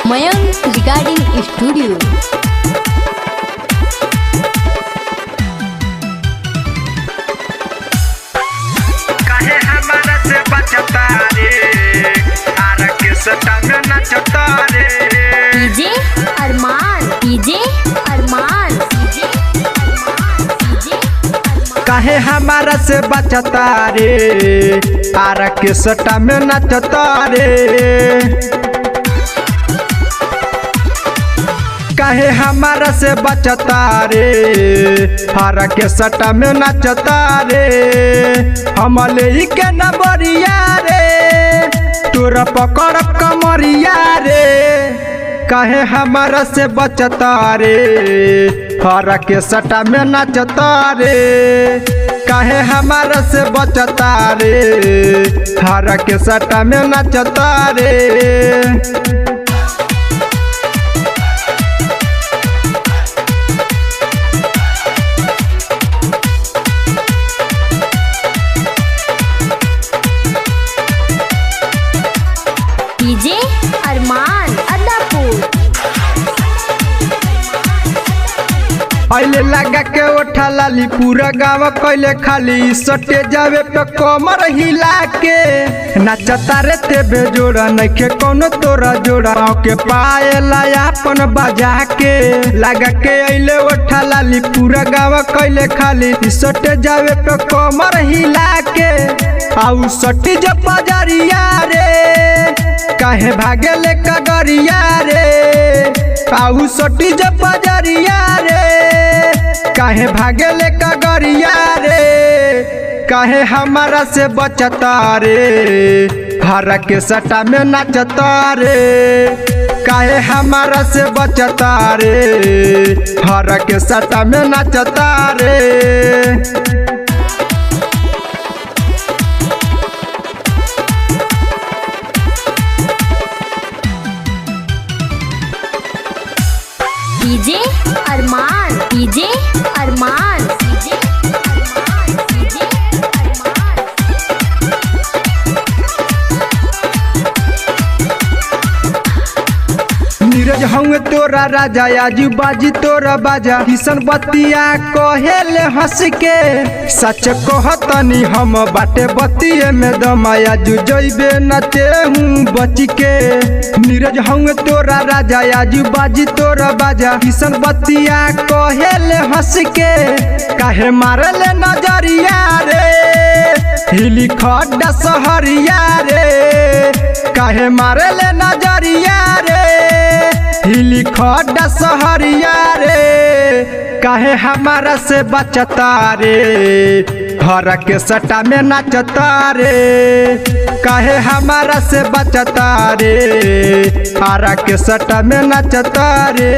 Mayank recording studio. काहे हमारा से बचता रे आर के सटा में नचता रे। डीजे अरमान, डीजे अरमान, डीजे अरमान, डीजे अरमान। काहे हमारा से बचता रे आर के सटा में नचता रे। काहे हमारा से बचता रे हरा के सटा में नचता रे। हमले के नबरिया रे तोरा पकड़ कमरिया रे। काहे हमारा से बचता रे हरा के सटा में नचता रे। काहे हमारा से बचता रे हरा के सटा में नचता रे। डीजे अरमान अदापुर। अले लगा के उठा लाली पूरा गाँव कैले खाली सटे जावे पे कमर हिला के नचता रे ते बेजोड़ा नइखे कोनो तोरा जोड़ा। के पाएला अपन बजा के लगा के अले उठा लाली पूरा गाँव कैले खाली सटे जावे पे कमर हिला के आउ सटी जब बजरिया रे। काहे भागेले कगरिया रे आउ सटी जब बजरिया रे। काहे भागेले कगरिया रे। काहे हमारा से बचता रे हरा के सटा में नचता रे। काहे हमारा से बचता रे हरा के सटा में नचता रे। डीजे अरमान, डीजे अरमान, डीजे अरमान, डीजे अरमान। नीरज हूँ तोरा राजा आजू बाजी तोरा बाजा किशन बतिया कहेले हंस के सच कहतनी हम बाटे बतिये में दमाया जू जइबे नते हूँ बच के। नीरज हूँ तोरा राजा आजू बाजी तोरा बाजा किशन बतिया कहेले हंस के काहे मारले नजरिया रे हिली खड्डा सहरिया रे। काहे मारले नजरिया रे हिली खड्डा सहरिया रे। काहे हमारा से बचता रे हरा के सटा में नचता रे। काहे हमारा से बचता रे हरा के सटा में नचता रे।